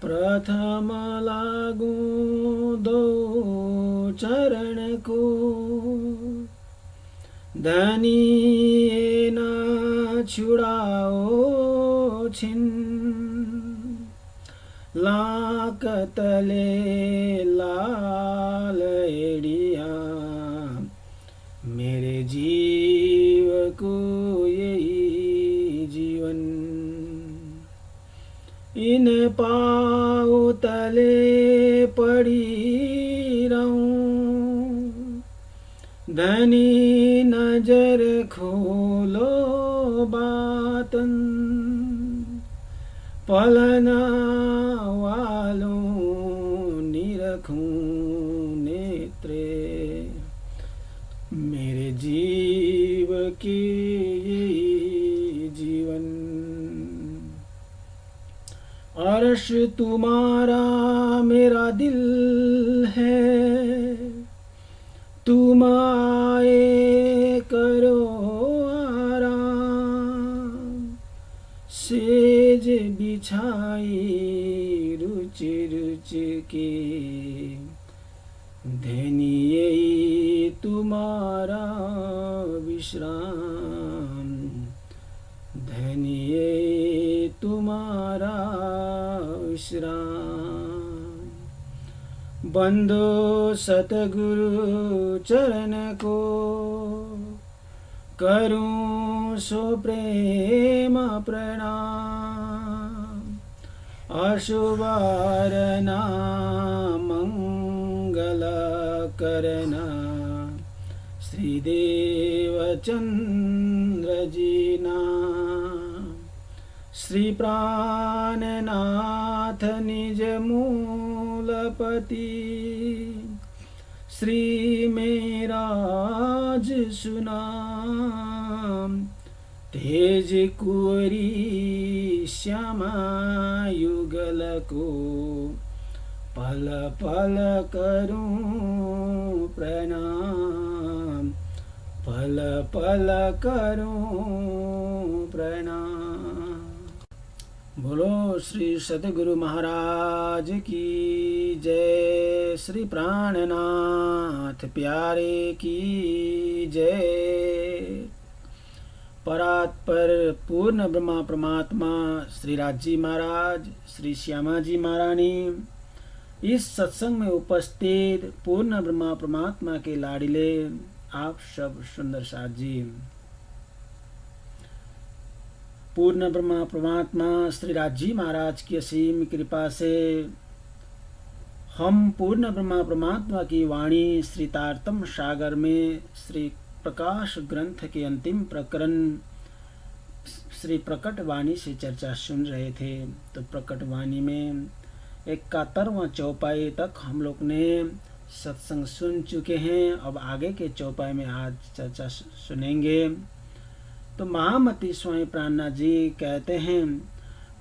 प्रथम लागू दो चरण को, धनी ना छुड़ाओ छिन, लाक तले लाल एड़िया, मेरे जीव को यही जीवन। इन पाँव तले पड़ी रहूं, धनी नजर खोलो बातन, पलना वालों निरखूं नेत्रे, मेरे जीव के ये जीवन। अर्श तुम्हारा मेरा दिल है, तुम आए करो आराम, सेज बिछाई रुच रुच के, धनी यही तुम्हारा विश्राम, धनी यही तुम्हारा विश्राम। बंदो सतगुरु चरण को, करूं सो प्रेम प्रणाम, अशुभारना मंगल करना, श्रीदेव चंद्र जीना, श्री प्राणनाथ निज मूलपति, श्री मेराज सुनाम, तेज कुरी श्यामा युगल को, पल पल करूं प्रणाम, पल पल करूं प्रणाम। बोलो श्री सतगुरु महाराज की जय, श्री प्राणनाथ प्यारे की जय। परात्पर पूर्ण ब्रह्मा परमात्मा श्री राजी महाराज, श्री श्यामा जी महारानी, इस सत्संग में उपस्थित पूर्ण ब्रह्मा परमात्मा के लाडिले आप सब सुंदर साथ जी, पूर्ण ब्रह्मा परमात्मा श्री राजी महाराज की असीम कृपा से हम पूर्ण ब्रह्मा परमात्मा की वाणी श्री तारतम सागर में श्री प्रकाश ग्रंथ के अंतिम प्रकरण श्री प्रकट वाणी से चर्चा सुन रहे थे। तो प्रकट वाणी में 71वां चौपाई तक हम लोग ने सत्संग सुन चुके हैं। अब आगे के चौपाई में आज चर्चा सुनेंगे। तो महामती स्वामी प्राणनाथ जी कहते हैं,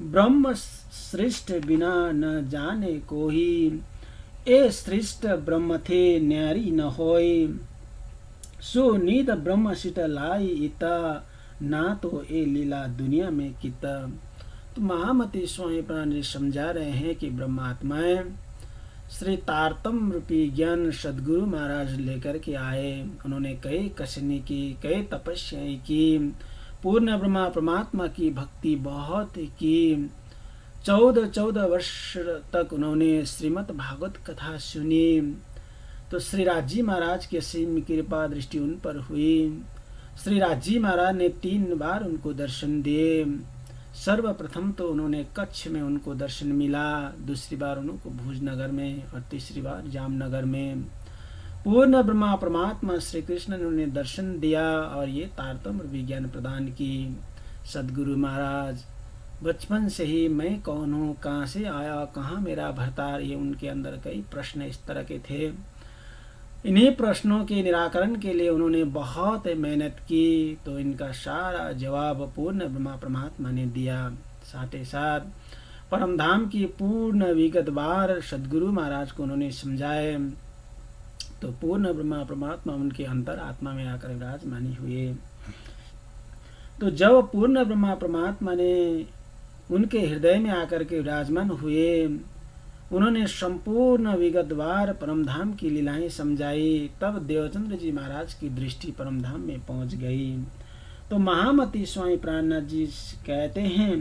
ब्रह्म सृष्ट बिना न जाने कोई, ए सृष्ट ब्रह्म थे न्यारी न होय, सो निद ब्रह्म सिट लाई इता, ना तो ए लीला दुनिया में किता। तो महामती स्वामी प्राण जी समझा रहे हैं कि ब्रह्मात्माएं श्री तारतम रूपी ज्ञान सदगुरु महाराज लेकर के आए। उन्होंने कई कसनी की, कई तपस्याएं की, पूर्ण ब्रह्मा परमात्मा की भक्ति बहुत की। 14 वर्ष तक उन्होंने श्रीमद् भागवत कथा सुनी। तो श्री राजी महाराज की असीम कृपा दृष्टि उन पर हुई। श्री राजी महाराज ने 3 बार उनको दर्शन दिए। सर्वप्रथम तो उन्होंने कच्छ में उनको दर्शन मिला, दूसरी बार उनको भुजनगर में और तीसरी बार जामनगर में। पूर्ण ब्रह्मा परमात्मा श्री कृष्ण ने उन्हें दर्शन दिया और ये तारतम विज्ञान प्रदान की। सदगुरु महाराज बचपन से ही मैं कौन हूँ, कहाँ से आया, कहाँ मेरा भरतार, ये उनके अंदर कई प्रश्न इस तरह के थे। इन्हीं प्रश्नों के निराकरण के लिए उन्होंने बहुत मेहनत की। तो इनका सारा जवाब पूर्ण ब्रह्मा परमात्मा ने दिया। साथ ही साथ परमधाम की पूर्ण विगतवार सदगुरु महाराज को उन्होंने समझाए। तो पूर्ण ब्रह्मा परमात्मा उनके अंतर आत्मा में आकर विराजमानी हुए। तो जब पूर्ण ब्रह्मा परमात्मा ने उनके हृदय में आकर के विराजमान हुए। उन्होंने संपूर्ण विगतवार परमधाम की लीलाएं समझाई। तब देवचंद्र जी महाराज की दृष्टि परमधाम में पहुंच गई। तो महामती स्वामी प्राणनाथ जी कहते हैं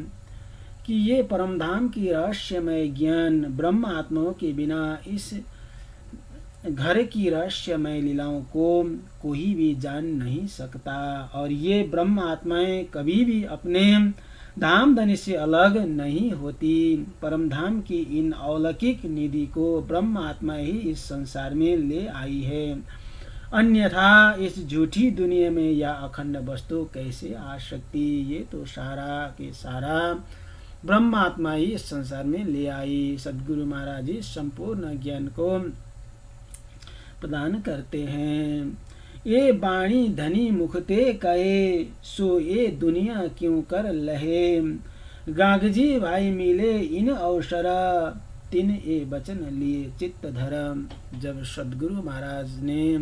कि ये परमधाम की रहस्यमय ज्ञान ब्रह्म आत्माओं के बिना इस घर की रहस्यमय लीलाओं को कोई भी जान नहीं सकता। और ये ब्रह्म आत्माएं कभी भी अपने धाम धनी से अलग नहीं होती। परमधाम की इन अलौकिक निधि को ब्रह्म आत्मा ही इस संसार में ले आई है, अन्यथा इस झूठी दुनिया में यह अखंड वस्तु कैसे आ सकती। ये तो सारा के सारा ब्रह्म आत्मा ही इस संसार में ले आई। सद्गुरु महाराज जी संपूर्ण ज्ञान को प्रदान करते हैं। ये बाणी धनी मुखते कहे, सो ये दुनिया क्यों कर लहे। गागजी भाई मिले इन अवसर, तिन ए वचन लिए चित्त धर्म। जब सद्गुरु महाराज ने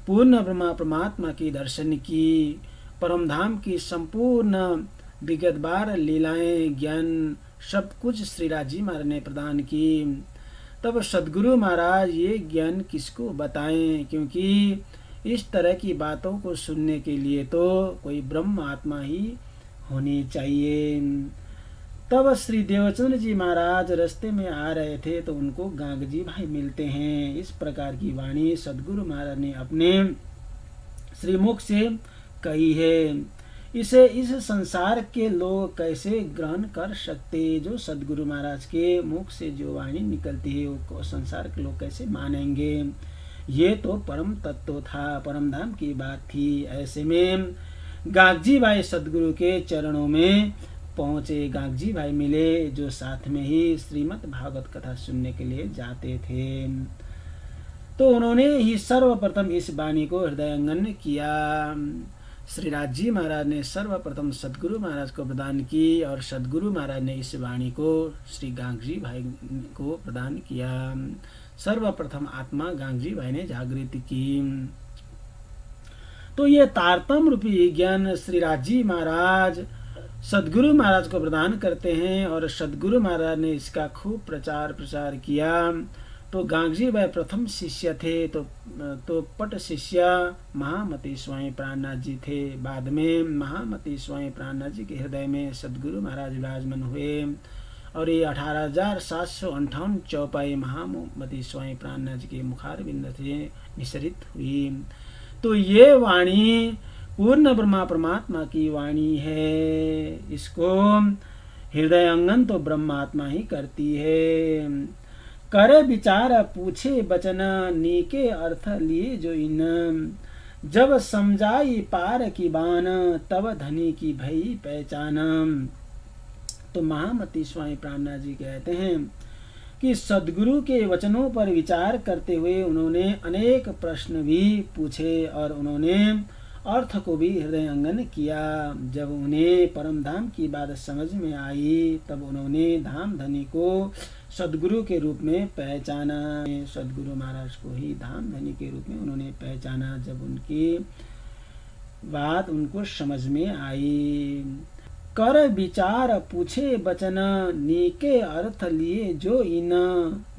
पूर्ण ब्रह्मा परमात्मा की दर्शन की, परमधाम की संपूर्ण विगतवार लीलाएं ज्ञान सब कुछ श्री राजी महाराज ने प्रदान की, तब सद्गुरु महाराज ये ज्ञान किसको बताएं, क्योंकि इस तरह की बातों को सुनने के लिए तो कोई ब्रह्म आत्मा ही होनी चाहिए। तब श्री देवचंद्र जी महाराज रास्ते में आ रहे थे तो उनको गांगजी भाई मिलते हैं। इस प्रकार की वाणी सद्गुरु महाराज ने अपने श्रीमुख से कही है। इसे इस संसार के लोग कैसे ग्रहण कर सकते। जो सद्गुरु महाराज के मुख से जो वाणी निकलती है वो संसार के लोग कैसे मानेंगे। ये तो परम तत्व था, परमधाम की बात थी। ऐसे में गागजी भाई सद्गुरु के चरणों में पहुंचे। गागजी भाई मिले जो साथ में ही श्रीमद् भागवत कथा सुनने के लिए जाते थे। तो उन्होंने ही सर्वप्रथम इस वाणी को हृदयंगम किया। श्री राजी महाराज ने सर्वप्रथम सद्गुरु महाराज को प्रदान की और सद्गुरु महाराज ने इस वाणी को श्री गांगजी भाई को प्रदान किया। सर्वप्रथम आत्मा गांगजी भाई ने जागृत की। तो ये तारतम रूपी ज्ञान श्री राजी महाराज सद्गुरु महाराज को प्रदान करते हैं और सद्गुरु महाराज ने इसका खूब प्रचार प्रसार किया। तो गांगजी भाई प्रथम शिष्य थे, तो पट शिष्य महामती स्वामी प्राणनाथ जी थे। बाद में महामती स्वामी प्राणनाथ जी के हृदय में सद्गुरु महाराज विराजमान हुए और ये 18,758 चौपाई महामती स्वामी प्राणनाथ जी के मुखारबिंद से निसरित हुई। तो ये वाणी पूर्ण ब्रह्मा परमात्मा की वाणी है। इसको हृदयंगम तो ब्रह्मात्मा ही करती है। करे विचार पूछे बचन, नीके अर्थ लिए जो इन। जब समझाई पार की बान, तब धनी की भई पहचान। तो महामती स्वामी प्राणनाथ जी कहते हैं कि सद्गुरु के वचनों पर विचार करते हुए उन्होंने अनेक प्रश्न भी पूछे और उन्होंने अर्थ को भी हृदयंगम किया। जब उन्हें परमधाम की बात समझ में आई तब उन्होंने धाम धनी को सद्गुरु के रूप में पहचाना। सद्गुरु महाराज को ही धाम धनी के रूप में उन्होंने पहचाना जब उनकी बात उनको समझ में आई। कर विचार पूछे बचन, नीके अर्थ लिए जो इन।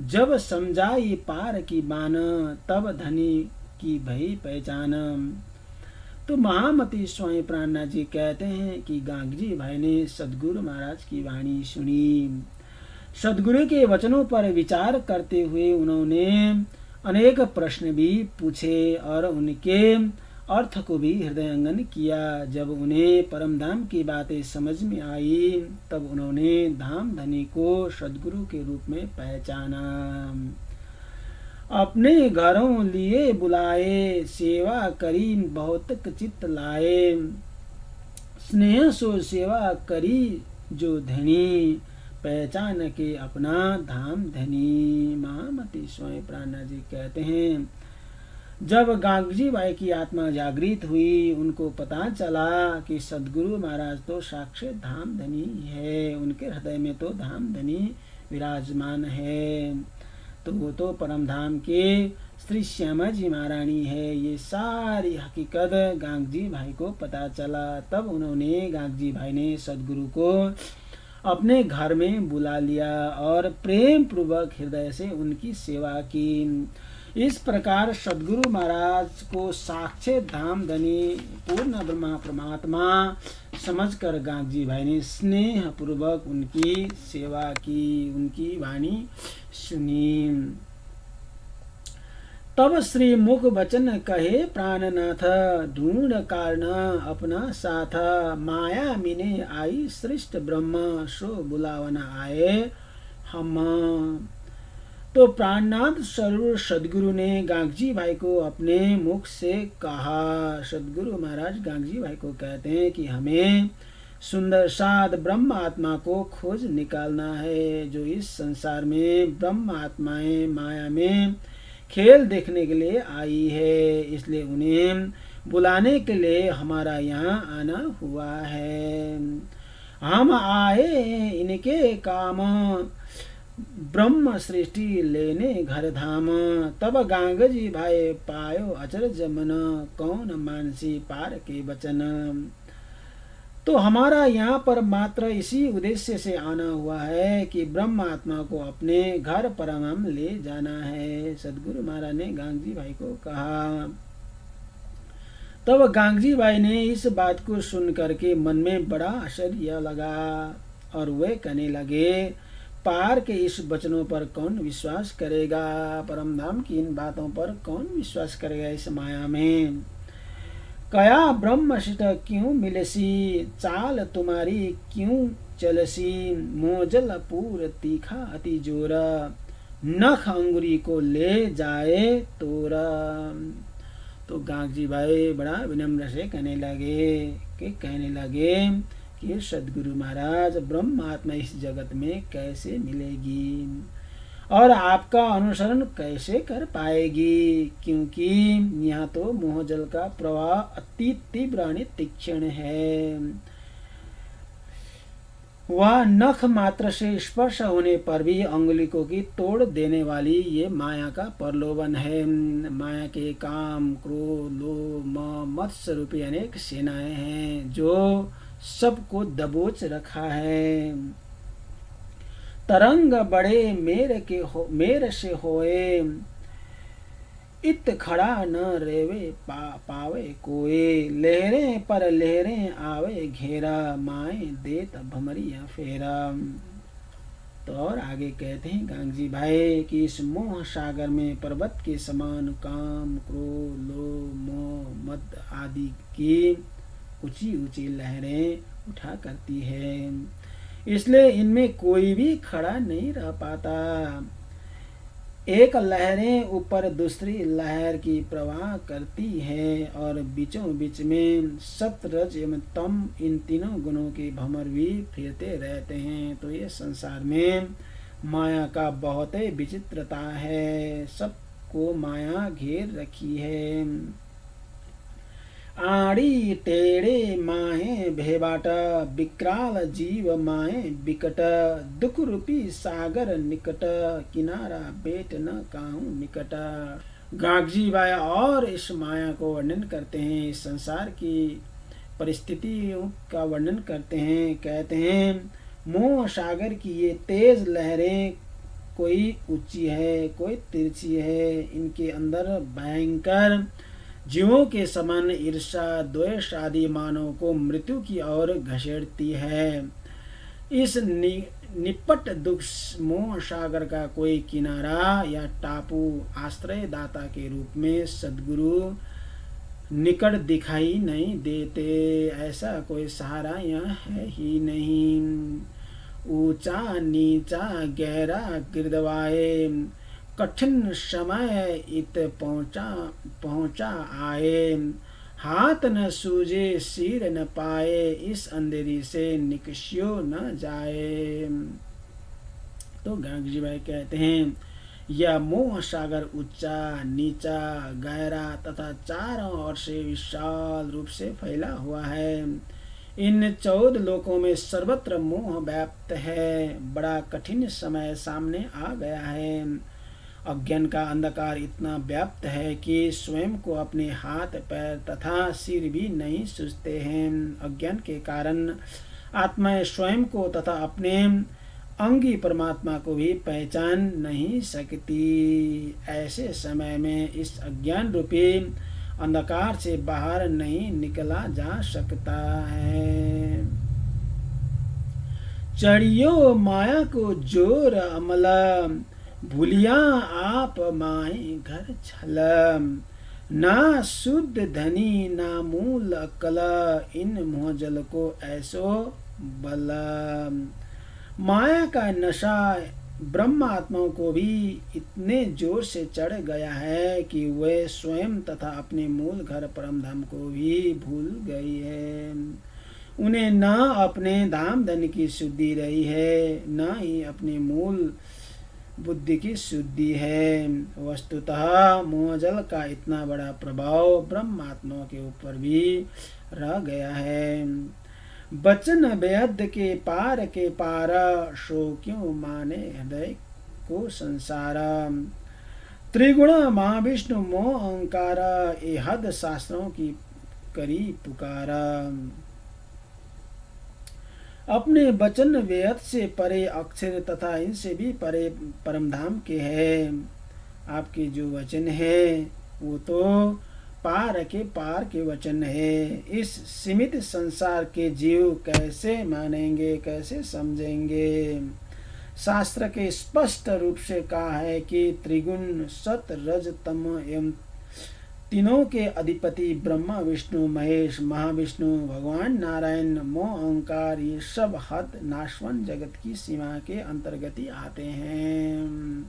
जब समझाई पार की बान, तब धनी की भई पहचान। तो महामती स्वामी प्राणनाथ जी कहते हैं कि गांगजी भाई ने सद्गुरु महाराज की वाणी सुनी। सद्गुरु के वचनों पर विचार करते हुए उन्होंने अनेक प्रश्न भी पूछे और उनके अर्थ को भी हृदयंगम किया। जब उन्हें परमधाम की बातें समझ में आई तब उन्होंने धाम धनी को सद्गुरु के रूप में पहचाना। अपने घरों लिए बुलाए, सेवा करी बहुत चित्त लाए। स्नेह सो सेवा करी जो धनी, पहचान के अपना धाम धनी। महामती स्वामी प्राणनाथ जी कहते हैं जब गांगजी भाई की आत्मा जागृत हुई, उनको पता चला कि सद्गुरु महाराज तो साक्षात धाम धनी है। उनके हृदय में तो धाम धनी विराजमान है। तो वो तो परमधाम के श्री श्यामा जी महारानी है। ये सारी हकीकत गांगजी भाई को पता चला। तब उन्होंने गांगजी भाई ने सद्गुरु को अपने घर में बुला लिया और प्रेम पूर्वक हृदय से उनकी सेवा की। इस प्रकार सद्गुरु महाराज को साक्षात धाम धनी पूर्ण ब्रह्मा परमात्मा समझकर गांधी भाई ने स्नेह पूर्वक उनकी सेवा की, उनकी वाणी सुनी। तब श्री मुख वचन कहे प्राणनाथ, ढूंढ कारण अपना साथ, माया मिने आई श्रेष्ठ ब्रह्म, सो बुलावन आए हम। तो प्राणनाथ स्वरूप सदगुरु ने गांगजी भाई को अपने मुख से कहा। सदगुरु महाराज गांगजी भाई को कहते हैं कि हमें सुंदर साध ब्रह्म आत्मा को खोज निकालना है, जो इस संसार में ब्रह्म आत्माएं माया में खेल देखने के लिए आई है, इसलिए उन्हें बुलाने के लिए हमारा यहाँ आना हुआ है। हम आए इनके काम, ब्रह्म सृष्टि लेने घर धाम, तब गांगजी भाई पायो अचरज मन, कौन मानसी पार के वचन। तो हमारा यहाँ पर मात्र इसी उद्देश्य से आना हुआ है कि ब्रह्म आत्मा को अपने घर परम ले जाना है, सदगुरु महाराज ने गांगजी भाई को कहा। तब गांगजी भाई ने इस बात को सुन करके मन में बड़ा आश्चर्य लगा और वे कहने लगे, पार के इस वचनों पर कौन विश्वास करेगा, परम धाम की इन बातों पर कौन विश्वास करेगा। इस माया में कया ब्रह्म सित क्यों मिलसी, चाल तुम्हारी क्यों चलसी, मोजल पूर तीखा अति जोर, नख अंगुरी को ले जाए तोरा। तो गांगजी भाई बड़ा विनम्र से कहने लगे कि सदगुरु महाराज ब्रह्म आत्मा इस जगत में कैसे मिलेगी और आपका अनुसरण कैसे कर पाएगी, क्योंकि यहाँ तो मोहजल का प्रवाह अति तीव्र तीक्ष्ण है। वह नख मात्र से स्पर्श होने पर भी अंगुलियों की तोड़ देने वाली ये माया का प्रलोभन है। माया के काम क्रोध लोभ मत्स्य रूपी अनेक सेनाएं हैं जो सबको दबोच रखा है। तरंग बड़े मेर से होए, इत खड़ा न रेवे पावे कोए, लहरें पर लहरें आवे घेरा, माए देत भमरिया फेरा। तो और आगे कहते हैं गांगजी भाई कि इस मोह सागर में पर्वत के समान काम क्रोध लोभ मोह मद आदि की ऊंची ऊंची लहरें उठा करती है, इसलिए इनमें कोई भी खड़ा नहीं रह पाता। एक लहरें ऊपर दूसरी लहर की प्रवाह करती है और बीचों बीच में सप्त एवं तम इन तीनों गुणों के भंवर भी फिरते रहते हैं। तो ये संसार में माया का बहुत ही विचित्रता है, सबको माया घेर रखी है। आड़ी टेढ़े माहे भेबाट, विकराल जीव माहे बिकट, दुख रूपी सागर निकट, किनारा बेट न काहू निकट। गांगजी भाई और इस माया को वर्णन करते हैं, इस संसार की परिस्थितियों का वर्णन करते हैं। कहते हैं मोह सागर की ये तेज लहरें कोई ऊंची है कोई तिरछी है, इनके अंदर भयंकर जीवों के समान ईर्षा द्वेष आदि मानव को मृत्यु की ओर घसीटती है। इस निपट दुख मोह सागर का कोई किनारा या टापू आश्रय दाता के रूप में सद्गुरु निकट दिखाई नहीं देते, ऐसा कोई सहारा यहाँ है ही नहीं। ऊंचा नीचा गहरा गिरदवाए, कठिन समय इत पहुंचा आए, हाथ न सूझे सिर न पाए, इस अंधेरी से निकसियो न जाए। तो गांगजी भाई कहते हैं यह मोह सागर ऊंचा नीचा गहरा तथा चारों ओर से विशाल रूप से फैला हुआ है। इन 14 लोकों में सर्वत्र मोह व्याप्त है। बड़ा कठिन समय सामने आ गया है। अज्ञान का अंधकार इतना व्याप्त है कि स्वयं को अपने हाथ पैर तथा सिर भी नहीं सूझते हैं। अज्ञान के कारण आत्मा स्वयं को तथा अपने अंगी परमात्मा को भी पहचान नहीं सकती। ऐसे समय में इस अज्ञान रूपी अंधकार से बाहर नहीं निकला जा सकता है। चढ़ियो माया को जोर अमला, भूलिया आप माए घर छल। ना शुद्ध धनी ना मूल अकल, इन मोहजल को ऐसो बल। माया का नशा ब्रह्म आत्माओं को भी इतने जोर से चढ़ गया है कि वे स्वयं तथा अपने मूल घर परम धाम को भी भूल गई है। उन्हें न अपने धाम धन की शुद्धि रही है, न ही अपने मूल बुद्धि की शुद्धि है। वस्तुतः मोहजल का इतना बड़ा प्रभाव ब्रह्मात्माओं के ऊपर भी रह गया है। बचन बेहद के पार, सो क्यों माने हृदय को संसार। त्रिगुण महाविष्णु मोह अहंकार, ए हद शास्त्रों की करी पुकार। अपने वचन वेद से परे अक्षर तथा इनसे भी परे परमधाम के हैं। आपके जो वचन है वो तो पार के वचन है। इस सीमित संसार के जीव कैसे मानेंगे, कैसे समझेंगे। शास्त्र के स्पष्ट रूप से कहा है कि त्रिगुण सत रज तम एवं तीनों के अधिपति ब्रह्मा विष्णु महेश महाविष्णु भगवान नारायण मोह अहंकार, ये सब हद नाशवन जगत की सीमा के अंतर्गत ही आते हैं।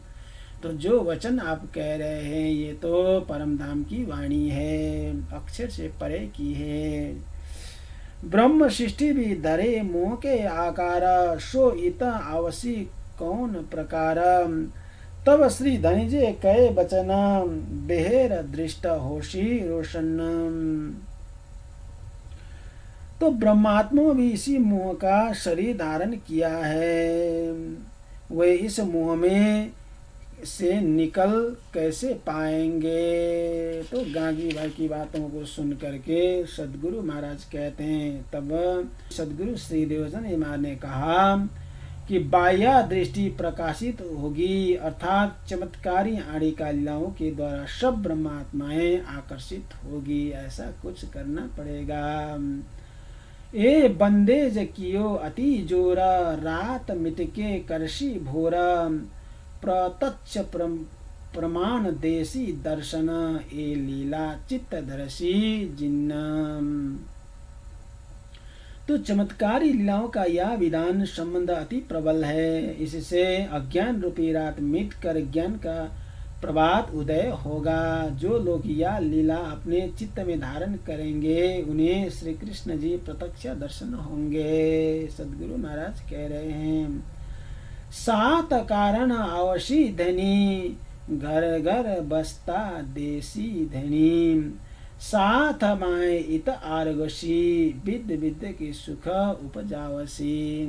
तो जो वचन आप कह रहे हैं ये तो परम धाम की वाणी है, अक्षर से परे की है। ब्रह्म सृष्टि भी धरे मोह के आकार, सो इत आवसी कौन प्रकार। तब श्री धनिजे कहे बचन, बेहेर दृष्ट होशी रोशन। तो ब्रह्मात्मा भी इसी मोह का शरीर धारण किया है। वे इस मोह में से निकल कैसे पाएंगे। तो गागी भाई की बातों को सुन करके सदगुरु महाराज कहते हैं, तब सदगुरु श्री देवचंद महाराज ने कहा कि बाह्य दृष्टि प्रकाशित होगी, अर्थात चमत्कारी आड़ी का लीलाओं के द्वारा सब ब्रह्मात्माएं आकर्षित होगी। ऐसा कुछ करना पड़ेगा। ए बंदेज कियो अति जोरा, रात मिटके करशी भोरा। प्रत्यक्ष प्रमाण देसी दर्शन, ए लीला चित्त धरसी जिन्न। तो चमत्कारी लीलाओं का यह विधान संबंध अति प्रबल है। इससे अज्ञान रूपी रात मिट कर ज्ञान का प्रभात उदय होगा। जो लोग यह लीला अपने चित्त में धारण करेंगे उन्हें श्री कृष्ण जी प्रत्यक्ष दर्शन होंगे। सदगुरु महाराज कह रहे हैं, सात कारण आवशी धनी, घर घर बसता देसी धनी। साथ माए इत आर्गसी, विद विद्य की सुख उपजावसी।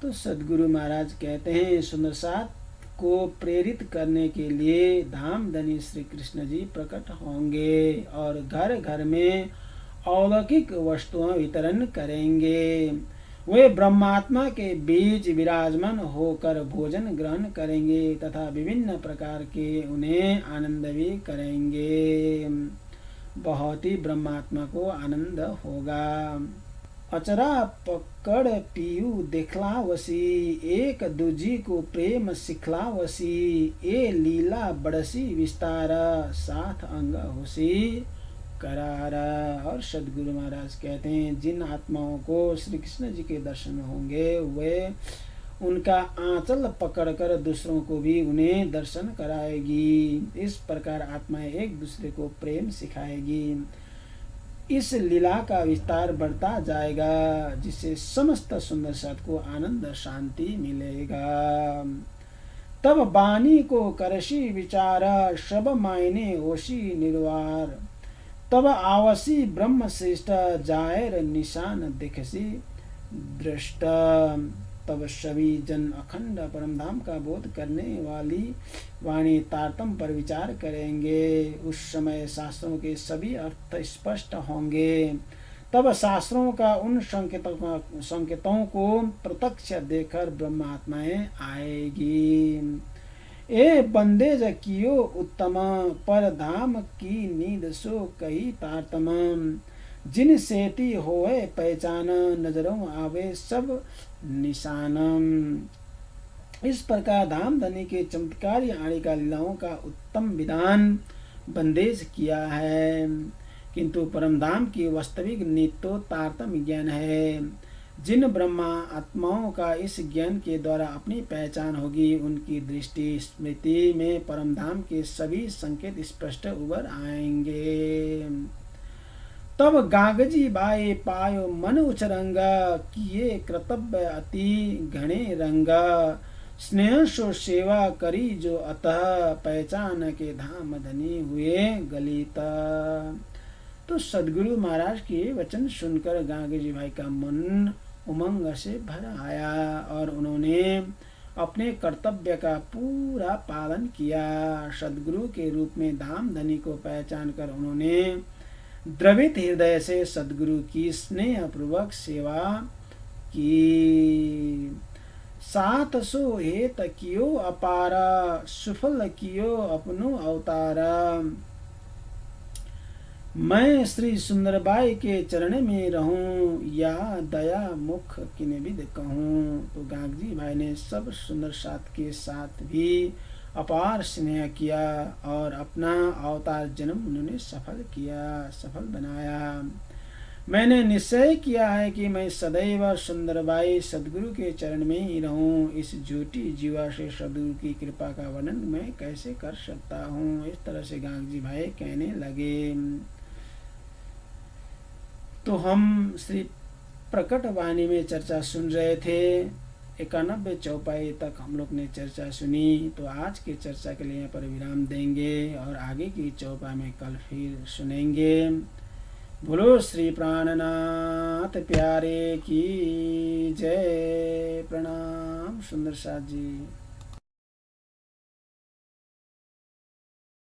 तो सदगुरु महाराज कहते हैं, सुंदर साथ को प्रेरित करने के लिए धाम धनी श्री कृष्ण जी प्रकट होंगे और घर घर में अलौकिक वस्तुओं वितरण करेंगे। वे ब्रह्मात्मा के बीच विराजमान होकर भोजन ग्रहण करेंगे तथा विभिन्न प्रकार के उन्हें आनंद भी करेंगे। बहुत ही ब्रह्मात्मा को आनंद होगा। अचरा पकड़ पीयू देखलावसी, एक दूजी को प्रेम सिखलावसी। ए लीला बड़सी विस्तार, साथ अंग होसी करारा। और सदगुरु महाराज कहते हैं, जिन आत्माओं को श्री कृष्ण जी के दर्शन होंगे वे उनका आंचल पकड़कर दूसरों को भी उन्हें दर्शन कराएगी। इस प्रकार आत्माएं एक दूसरे को प्रेम सिखाएगी। इस लीला का विस्तार बढ़ता जाएगा, जिससे समस्त सुंदर सत को आनंद शांति मिलेगा। तब बानी को करशी विचारा, सब मायने होशी निर्वार। तब आवसी ब्रह्म श्रेष्ठ, जायर निशान दिखसी दृष्ट। तब सभी जन अखंड परमधाम का बोध करने वाली वाणी तारतम पर विचार करेंगे। उस समय शास्त्रों के सभी अर्थ स्पष्ट होंगे तब शास्त्रों का उन संकेतों को प्रत्यक्ष देखकर ब्रह्मात्माएं आएगी। ए बंदे जकियो उत्तम, पर धाम की नींद सो कही तारतम। जिन सेती होए पहचान, नजरों आवे सब निशानम। इस प्रकार धाम धनी के चमत्कार आदि का लीलाओं का उत्तम विधान बंदेज किया है, किंतु परमधाम की वास्तविक नीति तो तारतम्य ज्ञान है। जिन ब्रह्मा आत्माओं का इस ज्ञान के द्वारा अपनी पहचान होगी, उनकी दृष्टि स्मृति में परमधाम के सभी संकेत स्पष्ट उभर आएंगे। तब गागजी बाए पायो मन उचरंगा, किए कर्तव्य अति घने रंगा। स्नेह सो सेवा करी जो अतः, पहचान के धाम धनी हुए गलिता। तो सदगुरु महाराज के वचन सुनकर गांगजी भाई का मन उमंग से भर आया और उन्होंने अपने कर्तव्य का पूरा पालन किया। सदगुरु के रूप में धाम धनी को पहचान कर उन्होंने द्रवित हृदय से सदगुरु की स्नेह पूर्वक सेवा की। सात सो हेत कियो अपारा, सुफल कियो अपनो अवतारा। मैं श्री सुंदरबाई के चरण में रहूं, या दया मुख किन विद कहूं। तो गांगजी भाई ने सब सुंदर साथ के साथ भी अपार स्नेह किया और अपना अवतार जन्म उन्होंने सफल बनाया। मैंने निश्चय किया है कि मैं सदैव सुंदरबाई सदगुरु के चरण में ही रहूं। इस झूठी जीवा से सदगुरु की कृपा का वर्णन मैं कैसे कर सकता हूँ। इस तरह से गांगजी भाई कहने लगे। तो हम श्री प्रकट वाणी में चर्चा सुन रहे थे। 91 चौपाई तक हम लोग ने चर्चा सुनी। तो आज की चर्चा के लिए यहाँ पर विराम देंगे और आगे की चौपाई में कल फिर सुनेंगे। बोलो श्री प्राणनाथ प्यारे की जय। प्रणाम सुंदर साथ जी।